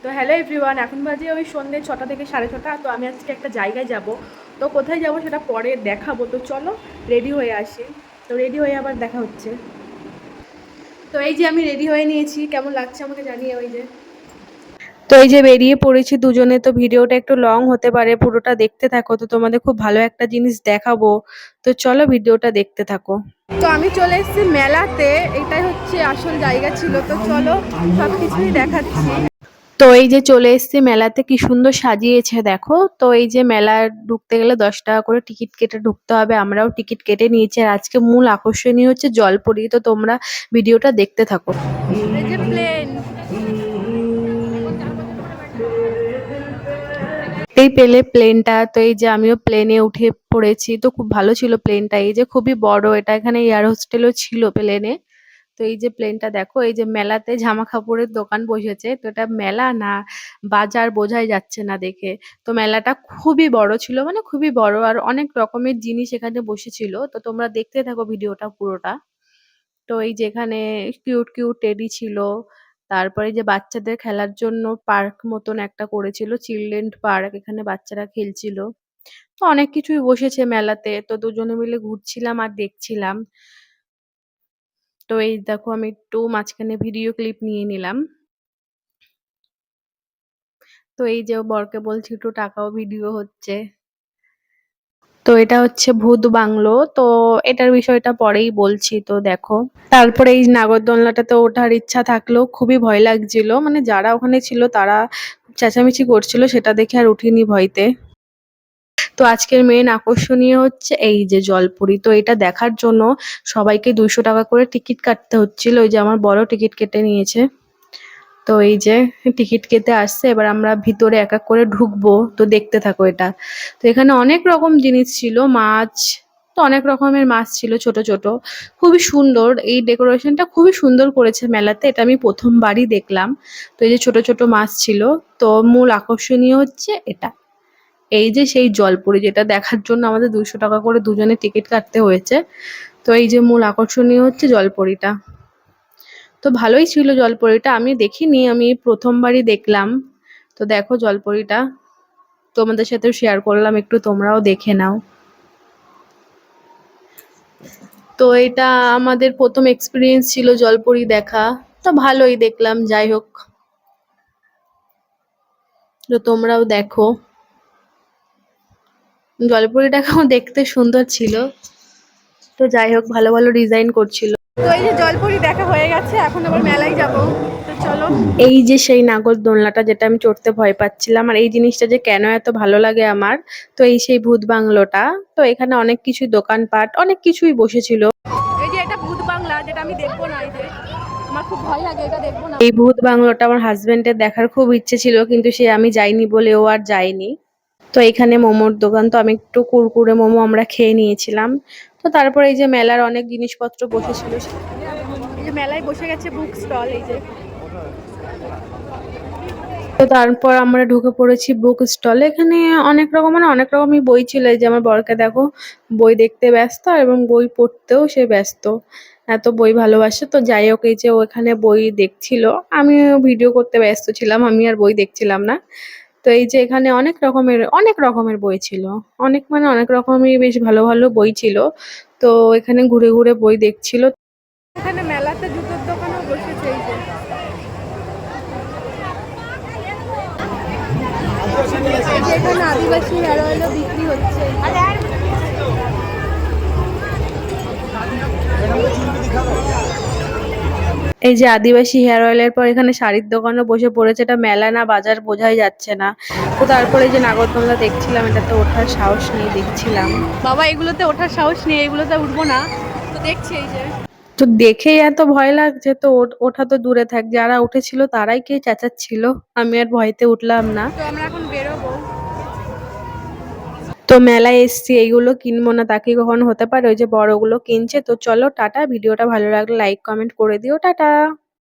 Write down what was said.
তো hello everyone, এখন বাজে ওই সন্ধ্যে 6টা থেকে 6:30। তো আমি আজকে একটা জায়গায় যাব। তো কোথায় যাব সেটা পরে দেখাবো। তো চলো রেডি হয়ে আসি। তো রেডি হয়ে আবার দেখা হচ্ছে। তো এই যে আমি রেডি হয়ে নিয়েছি, কেমন লাগছে আমাকে জানিয়ে। ওই যে তো এই যে বেরিয়ে পড়েছি দুজনে। তো ভিডিওটা একটু লং হতে পারে, পুরোটা দেখতে থাকো। তো তোমাদের খুব ভালো একটা জিনিস দেখাবো। তো চলো ভিডিওটা দেখতে থাকো। তো আমি চলে এসেছি মেলাতে, এটাই হচ্ছে আসল জায়গা ছিল। তো চলো সব কিছুই দেখাচ্ছি। তো এই যে চলে এসেছি মেলাতে, কি সুন্দর সাজিয়েছে দেখো। তো এই যে মেলা ঢুকতে গেলে 10 টাকা করে টিকিট কেটে ঢুকতে হবে। আমরাও টিকিট কেটে নিয়েছি। আর আজকে মূল আকর্ষণীয় হচ্ছে জলপরি। তো তোমরা ভিডিওটা দেখতে থাকো। এই যে প্লেন, এই পেলে প্লেনটা। তো এই যে আমিও প্লেনে উঠে পড়েছি। তো খুব ভালো ছিল প্লেনটা। এই যে খুবই বড়, এটা এখানে এয়ার হোস্টেলও ছিল প্লেনে। তো এই যে প্লেনটা দেখো। এই যে মেলাতে জামা কাপড়ের দোকান বসেছে। তো এটা মেলা না বাজার বোঝাই যাচ্ছে না দেখে। তো মেলাটা খুবই বড় ছিল, মানে খুবই বড়। আর অনেক রকমের জিনিস এখানে বসেছিল। তো তোমরা দেখতে থাকো ভিডিওটা পুরোটা। তো এই যে এখানে কিউট কিউট টেডি ছিল। তারপরে যে বাচ্চাদের খেলার জন্য পার্ক মতন একটা করেছিল, চিলড্রেন পার্ক। এখানে বাচ্চারা খেলছিল। তো অনেক কিছুই বসেছে মেলাতে। তো দুজনে মিলে ঘুরছিলাম আর দেখছিলাম। তো এই দেখো আমি একটু মাঝখানে ভিডিও ক্লিপ নিয়ে নিলাম। তো এই যে বরকে বলছি একটু টাকাও ভিডিও হচ্ছে। তো এটা হচ্ছে ভূত বাংলো। তো এটার বিষয়টা পরেই বলছি। তো দেখো, তারপরে এই নাগরদোলনাটাতে ওঠার ইচ্ছা থাকলেও খুবই ভয় লাগছিল। মানে যারা ওখানে ছিল তারা খুব চেঁচামেচি করছিল, সেটা দেখে আর উঠিনি ভয়তে। তো আজকের মেন আকর্ষণীয় হচ্ছে এই যে জলপুরি। তো এটা দেখার জন্য সবাইকে 200 টাকা করে টিকিট কাটতে হচ্ছিল। ওই যে আমার বড় টিকিট কেটে নিয়েছে। তো এই যে টিকিট কেটে আসছে, এবার আমরা ভিতরে এক এক করে ঢুকবো। তো দেখতে থাকো এটা। তো এখানে অনেক রকম জিনিস ছিল, মাছ। তো অনেক রকমের মাছ ছিল ছোট ছোট। খুবই সুন্দর, এই ডেকোরেশনটা খুবই সুন্দর করেছে মেলাতে। এটা আমি প্রথমবারই দেখলাম। তো এই যে ছোট ছোট মাছ ছিল। তো মূল আকর্ষণীয় হচ্ছে এটা, এই যে সেই জলপুরি, যেটা দেখার জন্য আমাদের 200 টাকা করে দুজনে টিকিট কাটতে হয়েছে। তো এই যে মূল আকর্ষণীয় হচ্ছে জলপরিটা। তো ভালোই ছিল জলপরিটা, আমি দেখিনি, আমি প্রথমবারই দেখলাম। তো দেখো জলপরিটা তোমাদের সাথেও শেয়ার করলাম, একটু তোমরাও দেখে নাও। তো এটা আমাদের প্রথম এক্সপিরিয়েন্স ছিল জলপরি দেখা। তো ভালোই দেখলাম, যাই হোক। তো তোমরাও দেখো। জলপরিটাকেও দেখতে সুন্দর ছিল। তো যাই হোক, ভালো ভালো ডিজাইন করছিল। তো এই যে জলপরি দেখা হয়ে গেছে, এখন আবার মেলায় যাব। তো চলো। এই যে সেই নাগরদোলনাটা, যেটা আমি চড়তে ভয় পাচ্ছিলাম, আর এই জিনিসটা যে কেন এত ভালো লাগে আমার। তো এই সেই ভূত বাংলোটা। তো এখানে অনেক কিছুই দোকানপাট, অনেক কিছুই বসেছিল। এই যে এটা ভূত বাংলা, যেটা আমি দেখবো না। এই যে আমার খুব ভয় লাগে, এটা দেখবো না। এই ভূত বাংলোটা আমার হাজবেন্ডের দেখার খুব ইচ্ছে ছিল, কিন্তু সে আমি যাইনি বলে ও আর যায়নি। তো এখানে মোমোর দোকান। তো আমি একটু কুরকুরে মোমো আমরা খেয়ে নিয়েছিলাম। তো তারপরে এই যে মেলার অনেক জিনিসপত্র বসেছিল। এই যে মেলায় বসে গেছে বুক স্টল। এই যে তো তারপর আমরা ঢুকে পড়েছি বুক স্টলে। এখানে অনেক রকম, মানে অনেক রকমই বই ছিল। এই যে আমার বরকে দেখো, বই দেখতে ব্যস্ত এবং বই পড়তেও সে ব্যস্ত। এত বই ভালোবাসে। তো যাই হোক, এই যে ওখানে বই দেখছিল, আমিও ভিডিও করতে ব্যস্ত ছিলাম, আমি আর বই দেখছিলাম না। তো এই যে এখানে অনেক রকমের বই ছিল। অনেক, মানে অনেক রকমই বেশ ভালো ভালো বই ছিল। তো এখানে ঘুরে ঘুরে বই দেখছিল। এখানে মেলাতে জুতোর দোকানও বসেছে। এই যে এখানে আদিবাসী হেয়ার অয়েলও বিক্রি হচ্ছে। এই যে আদিবাসী হেয়ার অয়েলের পর এখানে শাড়ির দোকানও বসে পড়েছে। এটা মেলা না বাজার বোঝাই যাচ্ছে না। তো তারপরে এই যে নাগরদোলনা দেখছিলাম, এটাতে ওঠার সাহস নিয়ে দেখছিলাম। বাবা এগুলোতে ওঠার সাহস নিয়ে, এগুলোতে উঠবো না। তো দেখছি এই যে, তো দেখেই এত ভয় লাগছে। তো ওঠা তো দূরে থাক, যারা উঠেছিল তারাই কে চেঁচাচ্ছিল। আমি আর ভয়তে উঠলাম না। তো আমরা এখন বেরোবো। তো মেলায় এসছি, এইগুলো কিনবো না তা কি কখনো হতে পারে? ওই যে বড়গুলো কিনছে। তো চলো টাটা, ভিডিওটা ভালো লাগলে লাইক কমেন্ট করে দিও, টাটা।